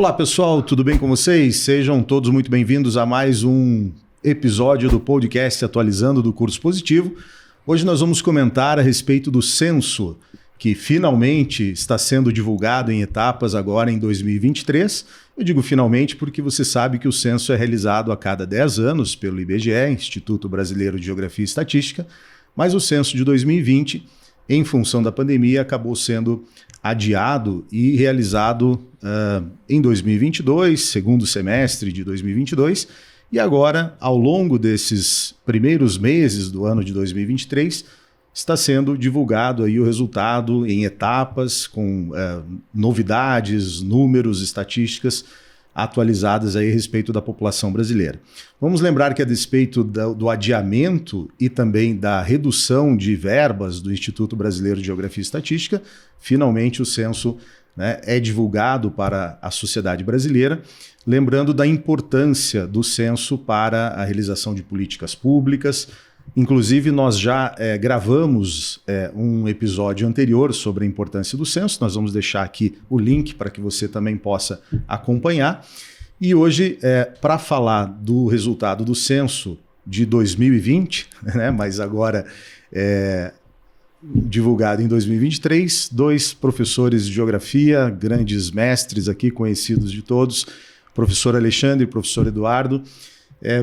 Olá pessoal, tudo bem com vocês? Sejam todos muito bem-vindos a mais um episódio do podcast Atualizando do Curso Positivo. Hoje nós vamos comentar a respeito do censo, que finalmente está sendo divulgado em etapas agora em 2023. Eu digo finalmente porque você sabe que o censo é realizado a cada 10 anos pelo IBGE, Instituto Brasileiro de Geografia e Estatística, mas o censo de 2020, em função da pandemia, acabou sendo adiado e realizado em 2022, segundo semestre de 2022, e agora, ao longo desses primeiros meses do ano de 2023, está sendo divulgado aí o resultado em etapas, com novidades, números, estatísticas atualizadas aí a respeito da população brasileira. Vamos lembrar que a despeito do adiamento e também da redução de verbas do Instituto Brasileiro de Geografia e Estatística, finalmente o censo, né, é divulgado para a sociedade brasileira, lembrando da importância do censo para a realização de políticas públicas. Inclusive, nós já gravamos um episódio anterior sobre a importância do censo. Nós vamos deixar aqui o link para que você também possa acompanhar. E hoje, para falar do resultado do censo de 2020, né, mas agora divulgado em 2023, dois professores de geografia, grandes mestres aqui, conhecidos de todos, professor Alexandre e professor Eduardo,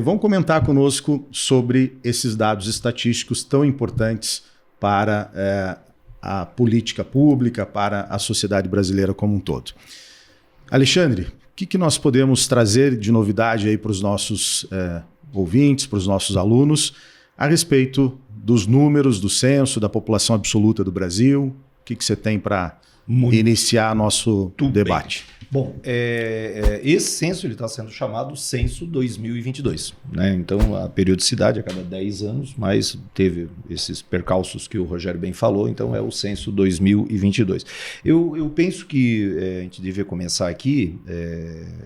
vão comentar conosco sobre esses dados estatísticos tão importantes para a política pública, para a sociedade brasileira como um todo. Alexandre, o que nós podemos trazer de novidade aí para os nossos ouvintes, para os nossos alunos, a respeito dos números do censo, da população absoluta do Brasil? O que você tem para iniciar nosso debate? Bem. Bom, esse censo está sendo chamado Censo 2022. Né? Então, a periodicidade é a cada 10 anos, mas teve esses percalços que o Rogério bem falou, então é o Censo 2022. Eu penso que a gente devia começar aqui,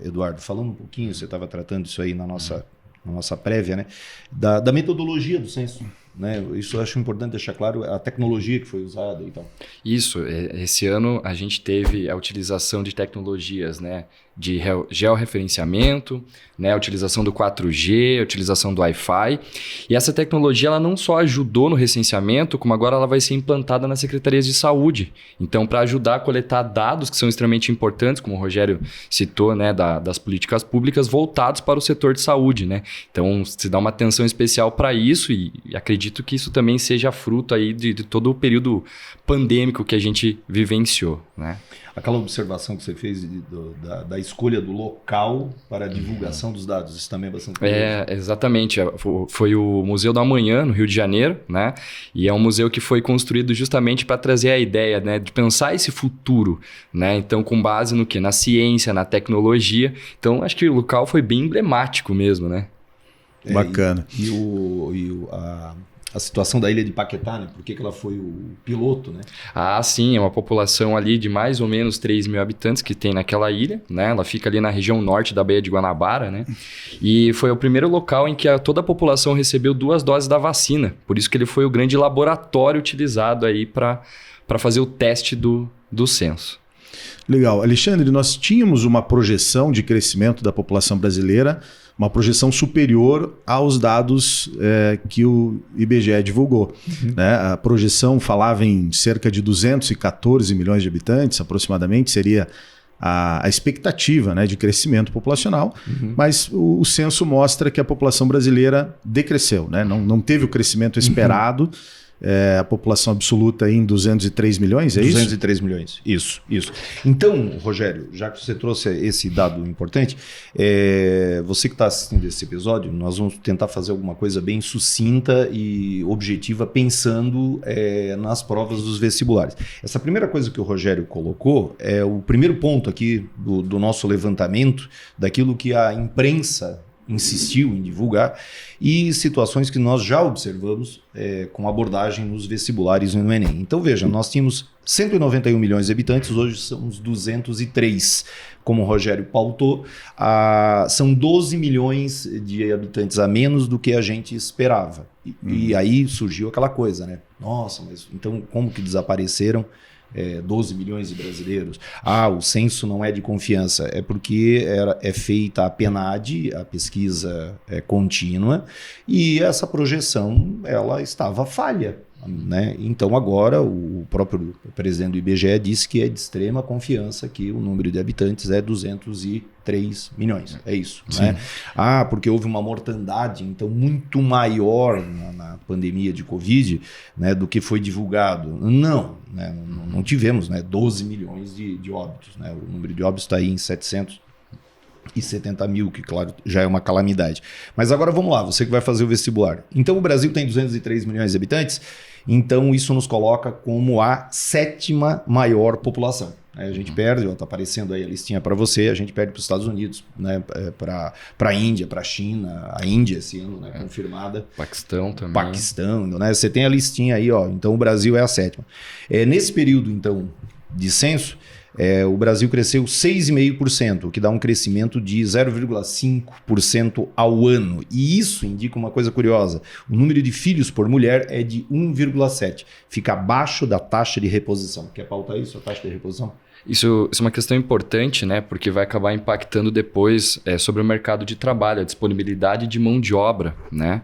Eduardo, falando um pouquinho, você estava tratando isso aí na nossa prévia, né? Da metodologia do censo. Né? Isso eu acho importante deixar claro, a tecnologia que foi usada e tal. Isso, esse ano a gente teve a utilização de tecnologias, né, de georreferenciamento, né, a utilização do 4G, a utilização do Wi-Fi. E essa tecnologia ela não só ajudou no recenseamento, como agora ela vai ser implantada nas secretarias de saúde. Então, para ajudar a coletar dados que são extremamente importantes, como o Rogério citou, né, das políticas públicas voltados para o setor de saúde. Né? Então, se dá uma atenção especial para isso e acredito que isso também seja fruto aí de todo o período pandêmico que a gente vivenciou. Né? Aquela observação que você fez da escolha do local para a divulgação dos dados, isso também é bastante curioso. Exatamente. Foi o Museu do Amanhã, no Rio de Janeiro, né? E é um museu que foi construído justamente para trazer a ideia, né, de pensar esse futuro, né? Então, com base no quê? Na ciência, na tecnologia. Então, acho que o local foi bem emblemático mesmo, né? Bacana. A situação da ilha de Paquetá, né? Por que ela foi o piloto, né? Ah, sim, é uma população ali de mais ou menos 3 mil habitantes que tem naquela ilha, né? Ela fica ali na região norte da Baía de Guanabara, né? E foi o primeiro local em que toda a população recebeu 2 doses da vacina. Por isso que ele foi o grande laboratório utilizado aí para fazer o teste do censo. Legal. Alexandre, nós tínhamos uma projeção de crescimento da população brasileira, uma projeção superior aos dados que o IBGE divulgou. Né? A projeção falava em cerca de 214 milhões de habitantes, aproximadamente, seria a expectativa, né, de crescimento populacional, mas o censo mostra que a população brasileira decresceu, né? Não teve o crescimento esperado. A população absoluta em 203 milhões, é 203 milhões, isso. Então, Rogério, já que você trouxe esse dado importante, você que está assistindo esse episódio, nós vamos tentar fazer alguma coisa bem sucinta e objetiva, pensando nas provas dos vestibulares. Essa primeira coisa que o Rogério colocou é o primeiro ponto aqui do nosso levantamento, daquilo que a imprensa insistiu em divulgar, e situações que nós já observamos com abordagem nos vestibulares e no Enem. Então veja, nós tínhamos 191 milhões de habitantes, hoje somos 203. Como o Rogério pautou, são 12 milhões de habitantes a menos do que a gente esperava. E aí surgiu aquela coisa, né? Nossa, mas então como que desapareceram 12 milhões de brasileiros? O censo não é de confiança. É porque é feita a PNAD, a pesquisa contínua, e essa projeção ela estava falha. Né? Então agora o próprio presidente do IBGE disse que é de extrema confiança que o número de habitantes é 203 milhões. É isso. Né? Porque houve uma mortandade então muito maior na pandemia de Covid, né, do que foi divulgado. Não, né? Não tivemos, né, 12 milhões de óbitos. Né? O número de óbitos está aí em 770 mil, que claro, já é uma calamidade. Mas agora vamos lá, você que vai fazer o vestibular. Então o Brasil tem 203 milhões de habitantes, então isso nos coloca como a 7ª maior população. A gente perde, está aparecendo aí a listinha para você, a gente perde para os Estados Unidos, né, para a Índia, para a China, a Índia esse ano, né, confirmada. Paquistão também. Paquistão, né, você tem a listinha aí, então o Brasil é a 7ª. Nesse período, então, de censo, o Brasil cresceu 6,5%, o que dá um crescimento de 0,5% ao ano. E isso indica uma coisa curiosa. O número de filhos por mulher é de 1,7. Fica abaixo da taxa de reposição. Quer pautar isso, a taxa de reposição? Isso é uma questão importante, né? Porque vai acabar impactando depois sobre o mercado de trabalho, a disponibilidade de mão de obra, né?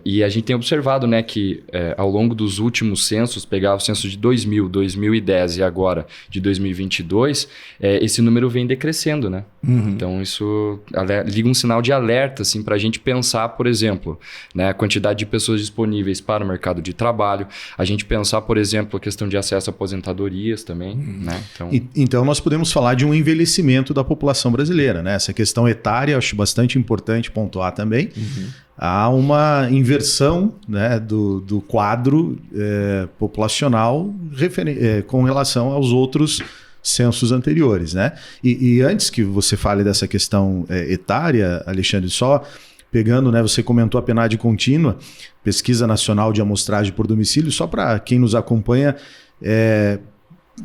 E a gente tem observado, né, que ao longo dos últimos censos, pegar o censo de 2000, 2010 e agora de 2022, esse número vem decrescendo, né? Então isso liga um sinal de alerta assim, para a gente pensar, por exemplo, né, a quantidade de pessoas disponíveis para o mercado de trabalho, a gente pensar, por exemplo, a questão de acesso a aposentadorias também. Né? Então nós podemos falar de um envelhecimento da população brasileira. Né? Essa questão etária, acho bastante importante pontuar também. Há uma inversão, né, do quadro populacional com relação aos outros censos anteriores. Né? E antes que você fale dessa questão etária, Alexandre, só pegando, né, você comentou a PNAD contínua, Pesquisa Nacional de Amostragem por Domicílio, só para quem nos acompanha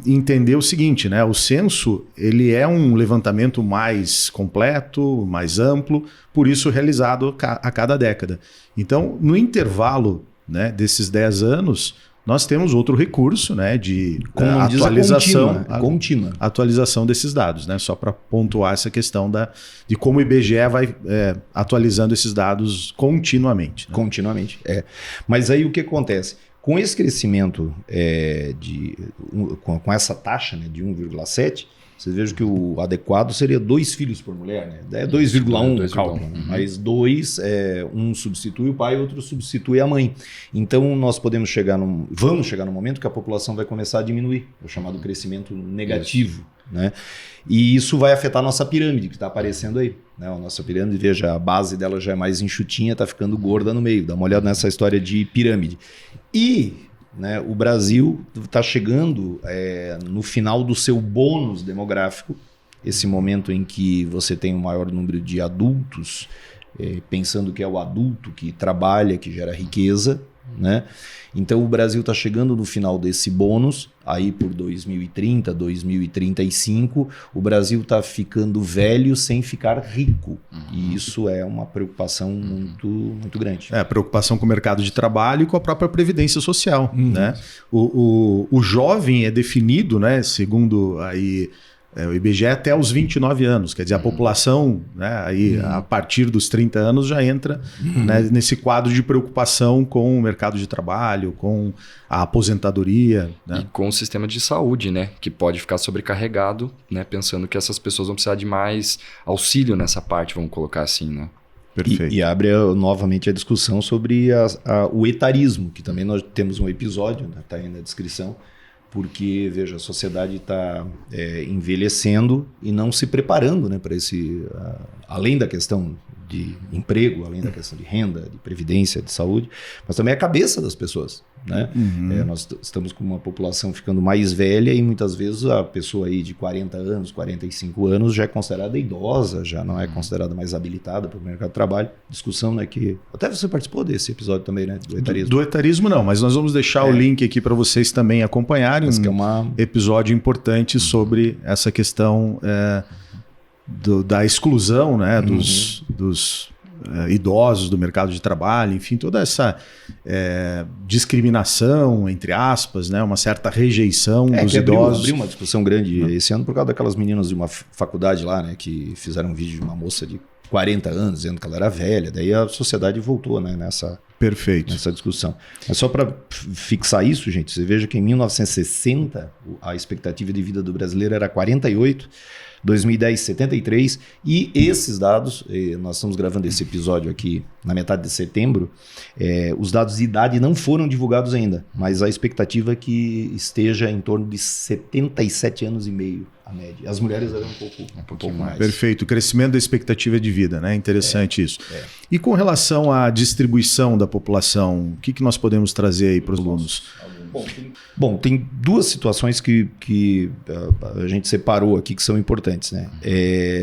entender o seguinte, né? O censo ele é um levantamento mais completo, mais amplo, por isso realizado a cada década. Então, no intervalo, né, desses 10 anos, nós temos outro recurso, né, de atualização desses dados, né? Só para pontuar essa questão de como o IBGE vai atualizando esses dados continuamente. Né? Continuamente, Mas aí o que acontece? Com esse crescimento com essa taxa, né, de 1,7, vocês vejam que o adequado seria 2 filhos por mulher. Né? É 2,1 o cálculo, mas 2, um substitui o pai e outro substitui a mãe. Então nós vamos chegar num momento que a população vai começar a diminuir, o chamado crescimento negativo. Né? E isso vai afetar a nossa pirâmide, que está aparecendo aí. Né? A nossa pirâmide, veja, a base dela já é mais enxutinha, está ficando gorda no meio. Dá uma olhada nessa história de pirâmide. E, né, o Brasil está chegando no final do seu bônus demográfico, esse momento em que você tem um maior número de adultos, pensando que é o adulto que trabalha, que gera riqueza. Né? Então o Brasil está chegando no final desse bônus, aí por 2030, 2035, o Brasil está ficando velho sem ficar rico. E isso é uma preocupação muito, muito grande. A preocupação com o mercado de trabalho e com a própria previdência social. Né? O jovem é definido, né, segundo aí, o IBGE até os 29 anos, quer dizer, a população, né, aí, a partir dos 30 anos já entra, né, nesse quadro de preocupação com o mercado de trabalho, com a aposentadoria. Né? E com o sistema de saúde, né, que pode ficar sobrecarregado, né, pensando que essas pessoas vão precisar de mais auxílio nessa parte, vamos colocar assim, né? Perfeito. E abre novamente a discussão sobre o etarismo, que também nós temos um episódio, está aí na descrição, porque, veja, a sociedade está envelhecendo e não se preparando, né, para esse, além da questão de emprego, além da questão de renda, de previdência, de saúde, mas também a cabeça das pessoas. Né? Nós estamos com uma população ficando mais velha e muitas vezes a pessoa aí de 40 anos, 45 anos já é considerada idosa, já não é considerada mais habilitada para o mercado de trabalho. Discussão, né, que até você participou desse episódio também, né, do etarismo. Do etarismo não, mas nós vamos deixar o link aqui para vocês também acompanharem. Que é episódio importante sobre essa questão da exclusão, né, dos idosos do mercado de trabalho, enfim, toda essa discriminação, entre aspas, né, uma certa rejeição dos idosos. Abriu uma discussão grande esse ano por causa daquelas meninas de uma faculdade lá, né, que fizeram um vídeo de uma moça de 40 anos dizendo que ela era velha, daí a sociedade voltou, né, nessa discussão. Mas só para fixar isso, gente, você veja que em 1960 a expectativa de vida do brasileiro era 48, 2010, 73, e esses dados, nós estamos gravando esse episódio aqui na metade de setembro, os dados de idade não foram divulgados ainda, mas a expectativa é que esteja em torno de 77 anos e meio a média. As mulheres eram um pouco mais. Perfeito, o crescimento da expectativa de vida, né? Interessante isso. E com relação à distribuição da população, o que nós podemos trazer aí para os alunos? Bom, tem duas situações que a gente separou aqui que são importantes, né?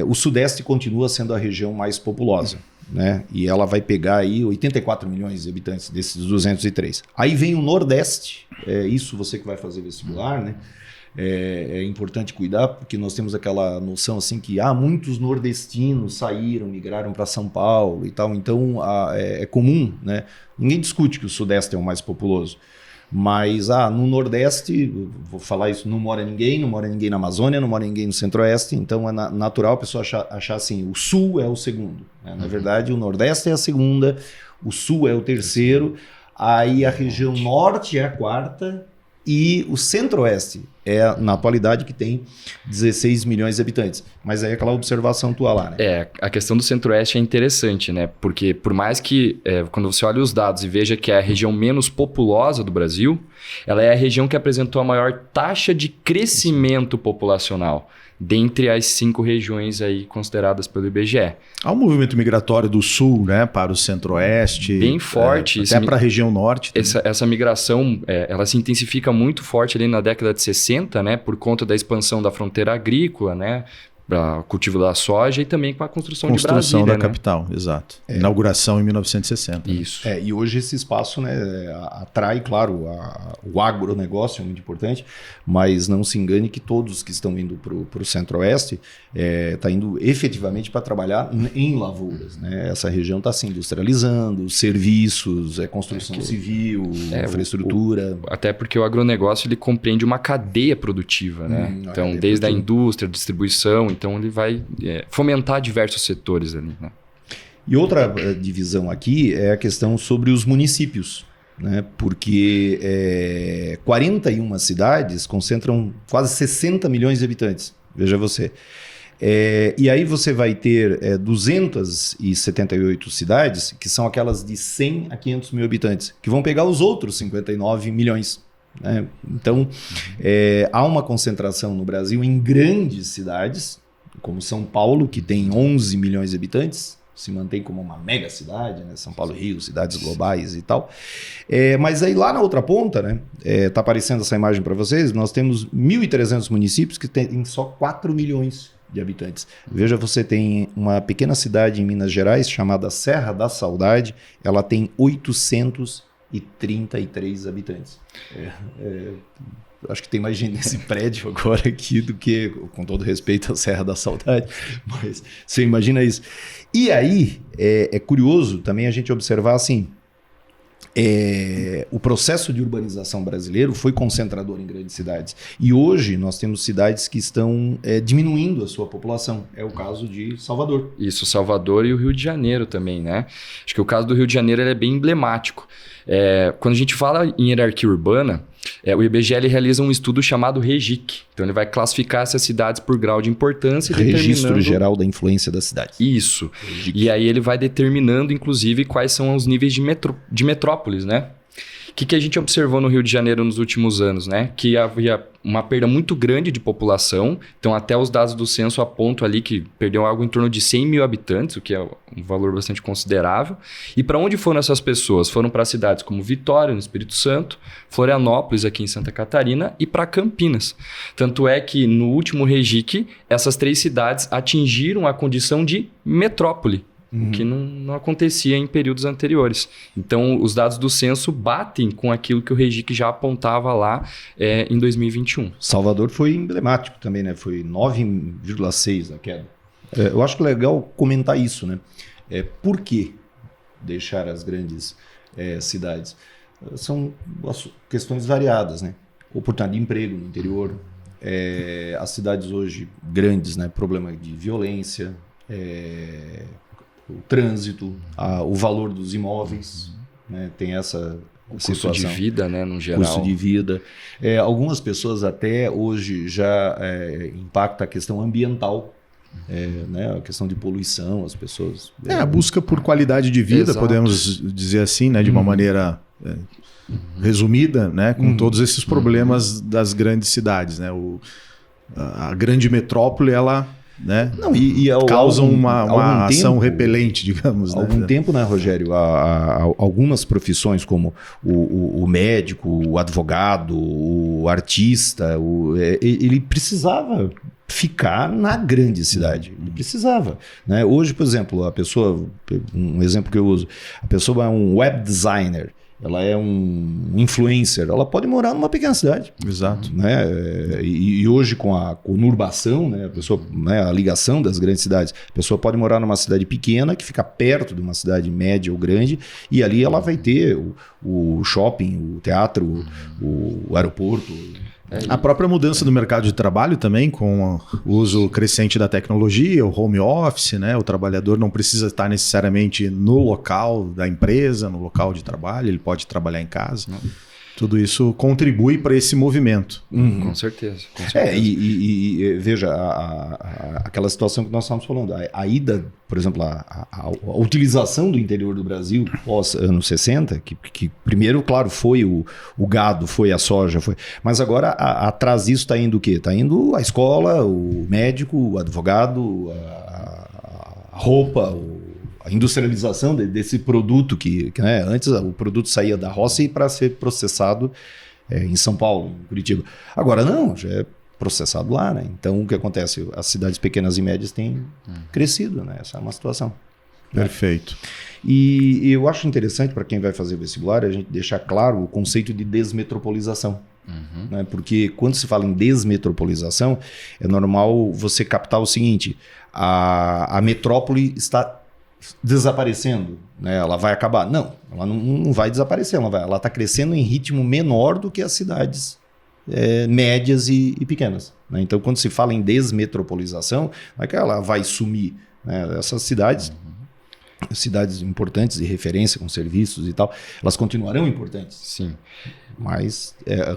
O Sudeste continua sendo a região mais populosa, né? E ela vai pegar aí 84 milhões de habitantes desses 203. Aí vem o Nordeste, isso você que vai fazer vestibular, né? É importante cuidar, porque nós temos aquela noção assim que muitos nordestinos saíram, migraram para São Paulo e tal, então é comum, né? Ninguém discute que o Sudeste é o mais populoso. Mas no Nordeste, vou falar isso, não mora ninguém na Amazônia, não mora ninguém no Centro-Oeste, então é natural a pessoa achar assim, o Sul é o segundo, né? Na verdade, o Nordeste é a segunda, o Sul é o terceiro, aí a região Norte é a quarta e o Centro-Oeste é, na atualidade, que tem 16 milhões de habitantes. Mas aí é aquela observação tua lá, né? A questão do Centro-Oeste é interessante, né? Porque por mais que, quando você olha os dados e veja que é a região menos populosa do Brasil, ela é a região que apresentou a maior taxa de crescimento populacional dentre as 5 regiões aí consideradas pelo IBGE. Há um movimento migratório do Sul, né, para o Centro-Oeste. Bem forte. Até para a região Norte. Essa migração, ela se intensifica muito forte ali na década de 60, né, por conta da expansão da fronteira agrícola, né, para o cultivo da soja e também com a construção de Brasília. Construção da capital, exato. Inauguração em 1960. Isso. E hoje esse espaço, né, atrai, claro, o agronegócio é muito importante, mas não se engane que todos que estão indo para o Centro-Oeste está indo efetivamente para trabalhar em lavouras, né? Essa região está se industrializando, serviços, construção civil, infraestrutura. Até porque o agronegócio ele compreende uma cadeia produtiva, né? Então, desde a indústria, distribuição, então ele vai fomentar diversos setores ali, né? E outra divisão aqui é a questão sobre os municípios, né? Porque 41 cidades concentram quase 60 milhões de habitantes, veja você. E aí você vai ter 278 cidades, que são aquelas de 100 a 500 mil habitantes, que vão pegar os outros 59 milhões. Né? Então, há uma concentração no Brasil em grandes cidades, como São Paulo, que tem 11 milhões de habitantes, se mantém como uma mega cidade, né? São Paulo e Rio, cidades globais e tal. Mas aí lá na outra ponta, né? Tá aparecendo essa imagem para vocês, nós temos 1.300 municípios que têm só 4 milhões de habitantes. Veja, você tem uma pequena cidade em Minas Gerais chamada Serra da Saudade, ela tem 833 habitantes. Acho que tem mais gente nesse prédio agora aqui do que, com todo respeito, à Serra da Saudade, mas você imagina isso. E aí, é curioso também a gente observar assim, o processo de urbanização brasileiro foi concentrador em grandes cidades. E hoje nós temos cidades que estão diminuindo a sua população. É o caso de Salvador. Isso, Salvador e o Rio de Janeiro também, né? Acho que o caso do Rio de Janeiro ele é bem emblemático. Quando a gente fala em hierarquia urbana, o IBGE ele realiza um estudo chamado REGIC. Então ele vai classificar essas cidades por grau de importância. Registro Geral da Influência das Cidades. Isso. REGIC. E aí ele vai determinando, inclusive, quais são os níveis de metrópoles, né? O que a gente observou no Rio de Janeiro nos últimos anos, né? Que havia uma perda muito grande de população. Então, até os dados do censo apontam ali que perdeu algo em torno de 100 mil habitantes, o que é um valor bastante considerável. E para onde foram essas pessoas? Foram para cidades como Vitória, no Espírito Santo, Florianópolis, aqui em Santa Catarina, e para Campinas. Tanto é que, no último REGIC, essas 3 cidades atingiram a condição de metrópole. O que não acontecia em períodos anteriores. Então, os dados do censo batem com aquilo que o REGIC já apontava lá em 2021. Salvador foi emblemático também, né? Foi 9,6 a queda. Eu acho legal comentar isso, né? Por que deixar as grandes cidades? São questões variadas, né? Oportunidade de emprego no interior, as cidades hoje grandes, né? Problema de violência, o trânsito, o valor dos imóveis, né? Tem essa custo de vida, né, no geral. Custo de vida. Algumas pessoas até hoje já impacta a questão ambiental, né, a questão de poluição, as pessoas... a busca por qualidade de vida, exato, podemos dizer assim, né, de uma maneira resumida, né, com todos esses problemas das grandes cidades, né, a grande metrópole, ela... né? Não, causam uma ação repelente, digamos. Há algum tempo, né, Rogério, algumas profissões como o médico, o advogado, o artista, ele precisava ficar na grande cidade. Ele precisava, né? Hoje, por exemplo, um exemplo que eu uso, a pessoa é um web designer, ela é um influencer, ela pode morar numa pequena cidade. Exato. Né? E hoje com a conurbação, né, a pessoa, né, a ligação das grandes cidades, a pessoa pode morar numa cidade pequena que fica perto de uma cidade média ou grande, e ali ela vai ter o shopping, o teatro, o aeroporto. A própria mudança do mercado de trabalho também, com o uso crescente da tecnologia, o home office, né? O trabalhador não precisa estar necessariamente no local da empresa, no local de trabalho, ele pode trabalhar em casa. Tudo isso contribui para esse movimento. Com certeza. Com certeza. E veja, aquela situação que nós estávamos falando, a ida, por exemplo, a utilização do interior do Brasil pós anos 60, que primeiro, claro, foi o gado, foi a soja, mas agora atrás disso está indo o quê? Está indo a escola, o médico, o advogado, a roupa, a industrialização desse produto que né, antes o produto saía da roça e para ser processado em São Paulo, em Curitiba. Agora não, já é processado lá, né? Então o que acontece? As cidades pequenas e médias têm crescido, né? Essa é uma situação. Perfeito. E eu acho interessante para quem vai fazer vestibular a gente deixar claro o conceito de desmetropolização. Né? Porque quando se fala em desmetropolização, é normal você captar o seguinte: a metrópole está desaparecendo, né? Ela vai acabar. Não, ela não vai desaparecer, ela está crescendo em ritmo menor do que as cidades médias e pequenas. Né? Então, quando se fala em desmetropolização, não é que ela vai sumir. Né? Essas cidades importantes de referência com serviços e tal, elas continuarão importantes. Sim. Mas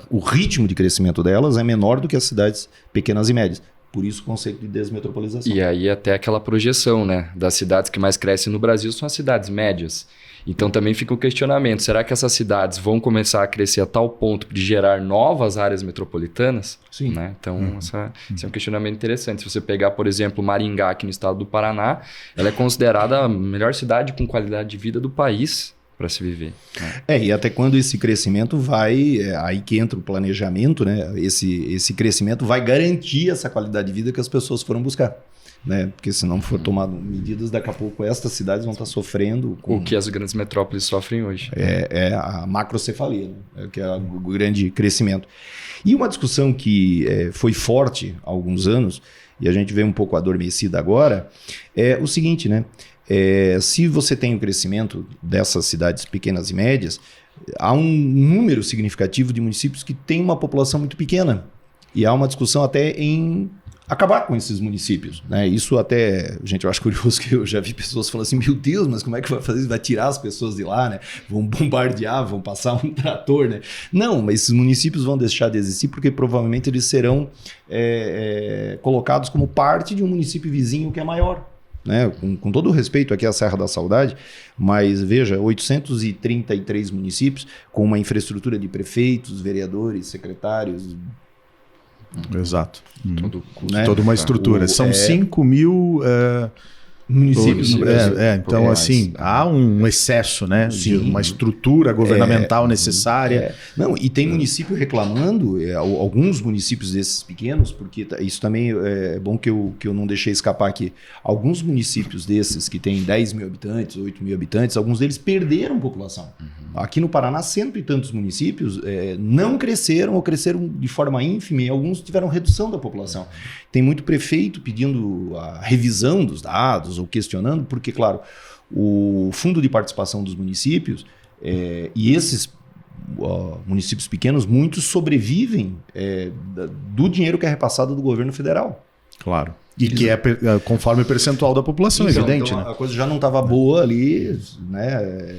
o ritmo de crescimento delas é menor do que as cidades pequenas e médias. Por isso o conceito de desmetropolização. E aí até aquela projeção, né? Das cidades que mais crescem no Brasil são as cidades médias. Então também fica o questionamento, será que essas cidades vão começar a crescer a tal ponto de gerar novas áreas metropolitanas? Sim. Né? Então esse é um questionamento interessante. Se você pegar, por exemplo, Maringá, aqui no estado do Paraná, ela é considerada a melhor cidade com qualidade de vida do país para se viver. Né? E até quando esse crescimento vai, aí que entra o planejamento, né? Esse crescimento vai garantir essa qualidade de vida que as pessoas foram buscar. Né? Porque se não for tomado medidas, daqui a pouco estas cidades vão estar sofrendo com... O que as grandes metrópoles sofrem hoje. É a macrocefalia, né? Que é o grande crescimento. E uma discussão que foi forte há alguns anos, e a gente vê um pouco adormecida agora, é o seguinte, né? Se você tem o crescimento dessas cidades pequenas e médias, há um número significativo de municípios que têm uma população muito pequena. E há uma discussão até em acabar com esses municípios. Né? Isso até, gente, eu acho curioso que eu já vi pessoas falando assim, meu Deus, mas como é que vai fazer isso? Vai tirar as pessoas de lá, né? Vão bombardear, vão passar um trator, né? Não, mas esses municípios vão deixar de existir porque provavelmente eles serão colocados como parte de um município vizinho que é maior. Né? Com todo o respeito aqui à Serra da Saudade, mas veja, 833 municípios com uma infraestrutura de prefeitos, vereadores, secretários. Exato. Né? Toda uma estrutura. São 5 mil municípios no Brasil. Então, assim, há um excesso, né, de uma estrutura governamental necessária. Não, e tem município reclamando, alguns municípios desses pequenos, porque isso também é bom que eu não deixei escapar aqui. Alguns municípios desses que têm 10 mil habitantes, 8 mil habitantes, alguns deles perderam população. Aqui no Paraná, cento e tantos municípios não cresceram ou cresceram de forma ínfima e alguns tiveram redução da população. Tem muito prefeito pedindo a revisão dos dados ou questionando, porque, claro, o fundo de participação dos municípios e esses municípios pequenos, muitos sobrevivem do dinheiro que é repassado do governo federal. Claro. E que é conforme o percentual da população, evidente, então, né? A coisa já não estava boa ali, né?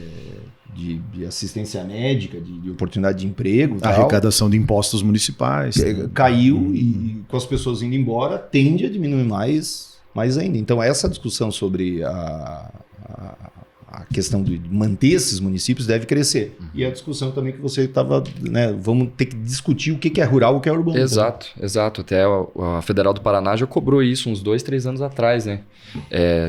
De assistência médica, de oportunidade de emprego. A arrecadação de impostos municipais. Caiu e com as pessoas indo embora, tende a diminuir mais ainda. Então, essa discussão sobre a questão de manter esses municípios deve crescer. E a discussão também que você estava, né, vamos ter que discutir o que é rural e o que é urbano. Exato. Até a Federal do Paraná já cobrou isso uns 2-3 anos atrás, né?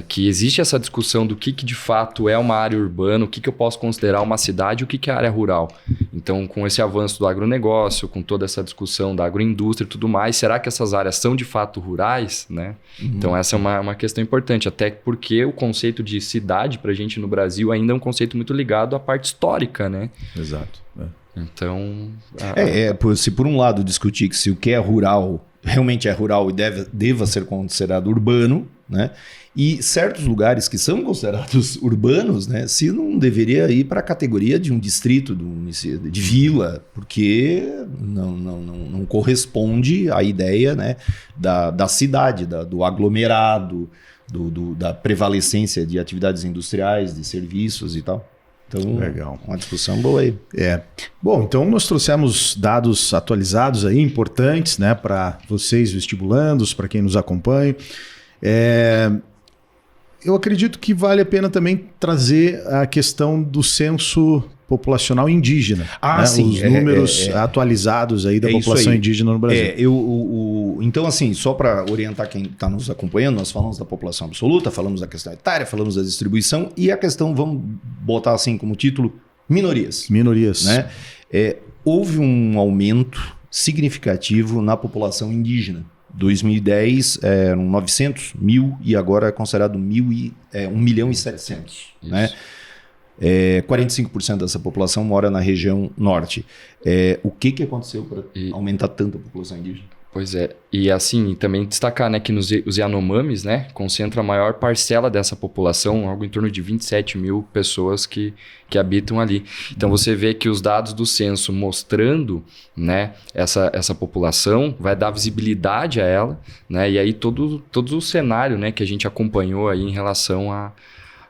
Que existe essa discussão do que de fato é uma área urbana, o que eu posso considerar uma cidade e o que é área rural. Então, com esse avanço do agronegócio, com toda essa discussão da agroindústria e tudo mais, será que essas áreas são de fato rurais, né? Então, essa é uma questão importante, até porque o conceito de cidade pra gente no Brasil ainda é um conceito muito ligado à parte histórica, né? Exato. Então... Se por um lado discutir que se o que é rural realmente é rural e deva ser considerado urbano, né? E certos lugares que são considerados urbanos, né? Se não deveria ir para a categoria de um distrito, de vila, porque não corresponde à ideia, né, da cidade, do aglomerado, da prevalecência de atividades industriais, de serviços e tal. Então, legal. Uma discussão boa aí. Bom, então nós trouxemos dados atualizados aí, importantes, né, para vocês vestibulandos, para quem nos acompanha. Eu acredito que vale a pena também trazer a questão do censo populacional indígena. Né? Sim. Os números atualizados aí da população indígena no Brasil. Então, assim, só para orientar quem está nos acompanhando, nós falamos da população absoluta, falamos da questão etária, falamos da distribuição e a questão, vamos botar assim como título, minorias. Minorias. Né? Houve um aumento significativo na população indígena. 2010 eram 900 mil e agora é considerado 1.700.000. Né? 45% dessa população mora na região norte. O que aconteceu para aumentar tanto a população indígena? Pois é, e assim, também destacar, né, que os Yanomamis, né, concentram a maior parcela dessa população, algo em torno de 27 mil pessoas que habitam ali. Então você vê que os dados do censo mostrando, né, essa população, vai dar visibilidade a ela, né, e aí todo o cenário, né, que a gente acompanhou aí em relação a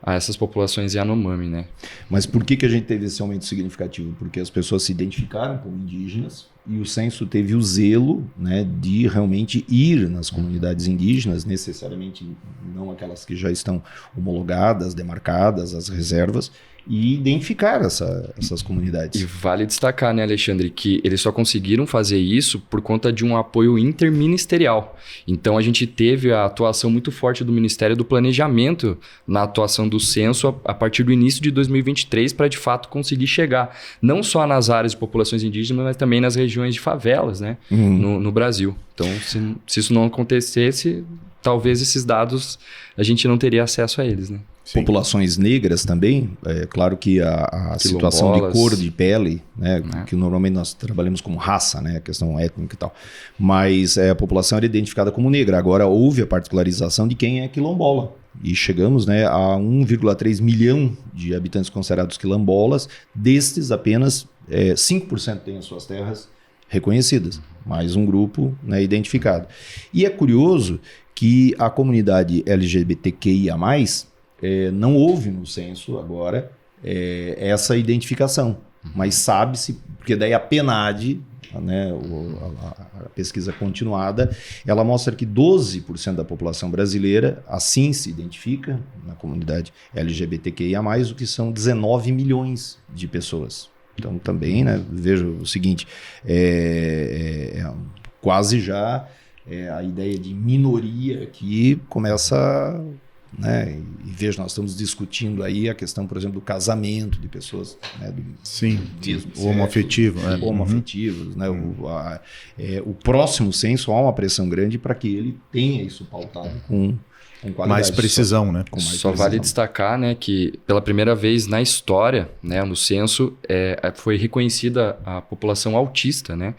essas populações Yanomami, né? Mas por que a gente teve esse aumento significativo? Porque as pessoas se identificaram como indígenas e o censo teve o zelo, né, de realmente ir nas comunidades indígenas, necessariamente não aquelas que já estão homologadas, demarcadas, as reservas, e identificar essas comunidades. E vale destacar, né, Alexandre, que eles só conseguiram fazer isso por conta de um apoio interministerial. Então a gente teve a atuação muito forte do Ministério do Planejamento na atuação do censo a partir do início de 2023 para de fato conseguir chegar não só nas áreas de populações indígenas, mas também nas regiões de favelas, né, no Brasil. Então se isso não acontecesse, talvez esses dados a gente não teria acesso a eles, né? Sim. Populações negras também, claro que a situação de cor de pele, né, que normalmente nós trabalhamos como raça, né, a questão étnica e tal, mas a população era identificada como negra. Agora houve a particularização de quem é quilombola e chegamos, né, a 1,3 milhão de habitantes considerados quilombolas, destes apenas 5% têm as suas terras reconhecidas, mais um grupo, né, identificado. E é curioso que a comunidade LGBTQIA+, não houve no censo agora essa identificação, mas sabe-se, porque daí a PNAD, né, a pesquisa continuada, ela mostra que 12% da população brasileira assim se identifica na comunidade LGBTQIA+, o que são 19 milhões de pessoas. Então também, né, veja o seguinte, quase já a ideia de minoria aqui começa... Né? E veja, nós estamos discutindo aí a questão, por exemplo, do casamento de pessoas, né? Homoafetivos, né? O próximo censo há uma pressão grande para que ele tenha isso pautado com Com qualidade, mais precisão, né? Só vale destacar, né, que pela primeira vez na história, né, no censo, foi reconhecida a população autista, né?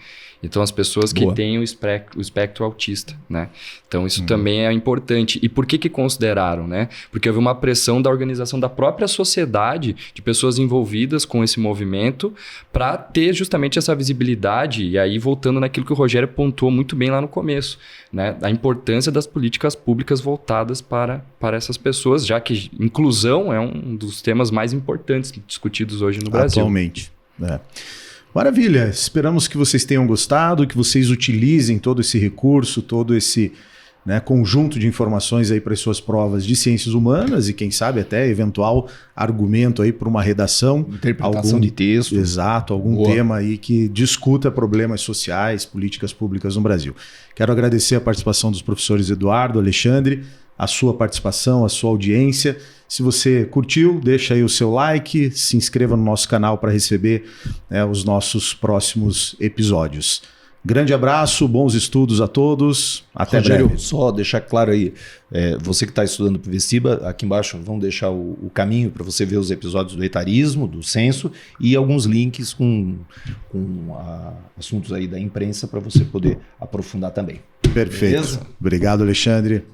Então, as pessoas que têm o espectro autista, né? Então, isso também é importante. E por que consideraram, né? Porque houve uma pressão da organização da própria sociedade, de pessoas envolvidas com esse movimento, para ter justamente essa visibilidade. E aí, voltando naquilo que o Rogério pontuou muito bem lá no começo, né? A importância das políticas públicas voltadas para essas pessoas, já que inclusão é um dos temas mais importantes discutidos hoje no Brasil. Atualmente, Maravilha, esperamos que vocês tenham gostado, que vocês utilizem todo esse recurso, todo esse conjunto de informações aí para as suas provas de ciências humanas e quem sabe até eventual argumento aí para uma redação. Interpretação de texto. Exato, algum tema aí que discuta problemas sociais, políticas públicas no Brasil. Quero agradecer a participação dos professores Eduardo, Alexandre, a sua participação, a sua audiência. Se você curtiu, deixa aí o seu like, se inscreva no nosso canal para receber os nossos próximos episódios. Grande abraço, bons estudos a todos, até Rogério, breve. Só deixar claro aí, você que está estudando para o Vestiba, aqui embaixo vamos deixar o caminho para você ver os episódios do etarismo, do censo e alguns links com assuntos aí da imprensa para você poder aprofundar também. Perfeito. Beleza? Obrigado, Alexandre.